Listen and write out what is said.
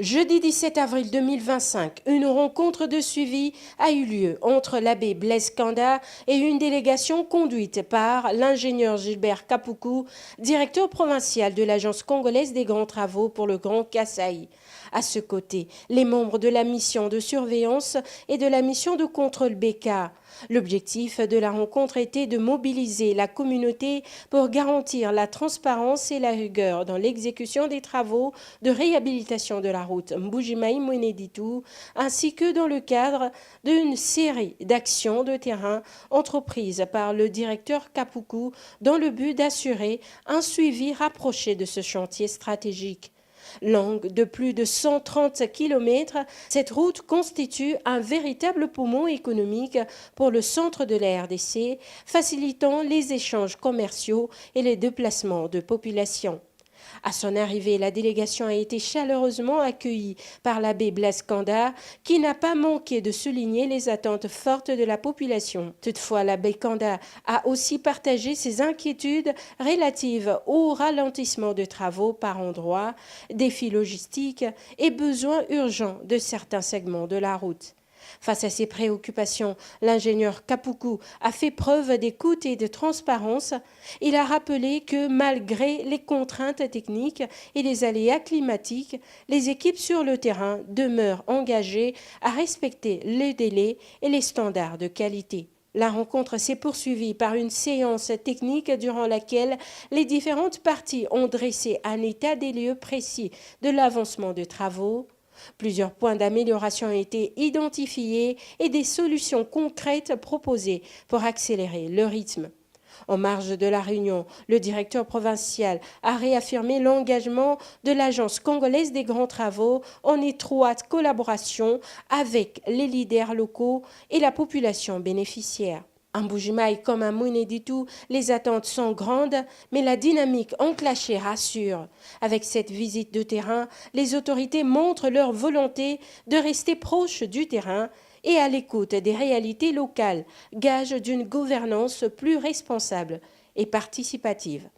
Jeudi 17 avril 2025, une rencontre de suivi a eu lieu entre l'abbé Blaise Kanda et une délégation conduite par l'ingénieur Gilbert Kapoukou, directeur provincial de l'Agence congolaise des grands travaux pour le Grand Kasaï. À ce côté, les membres de la mission de surveillance et de la mission de contrôle BK. L'objectif de la rencontre était de mobiliser la communauté pour garantir la transparence et la rigueur dans l'exécution des travaux de réhabilitation de la route Mbujimayi-Mweneditu, ainsi que dans le cadre d'une série d'actions de terrain entreprises par le directeur Kapoukou dans le but d'assurer un suivi rapproché de ce chantier stratégique. Longue de plus de 130 km, cette route constitue un véritable poumon économique pour le centre de la RDC, facilitant les échanges commerciaux et les déplacements de population. À son arrivée, la délégation a été chaleureusement accueillie par l'abbé Blaise Kanda, qui n'a pas manqué de souligner les attentes fortes de la population. Toutefois, l'abbé Kanda a aussi partagé ses inquiétudes relatives au ralentissement de travaux par endroits, défis logistiques et besoins urgents de certains segments de la route. Face à ces préoccupations, l'ingénieur Kapoukou a fait preuve d'écoute et de transparence. Il a rappelé que malgré les contraintes techniques et les aléas climatiques, les équipes sur le terrain demeurent engagées à respecter les délais et les standards de qualité. La rencontre s'est poursuivie par une séance technique durant laquelle les différentes parties ont dressé un état des lieux précis de l'avancement de travaux. Plusieurs points d'amélioration ont été identifiés et des solutions concrètes proposées pour accélérer le rythme. En marge de la réunion, le directeur provincial a réaffirmé l'engagement de l'Agence congolaise des grands travaux en étroite collaboration avec les leaders locaux et la population bénéficiaire. À Mbujimayi comme à Mweneditu, les attentes sont grandes, mais la dynamique enclenchée rassure. Avec cette visite de terrain, les autorités montrent leur volonté de rester proches du terrain et à l'écoute des réalités locales, gage d'une gouvernance plus responsable et participative.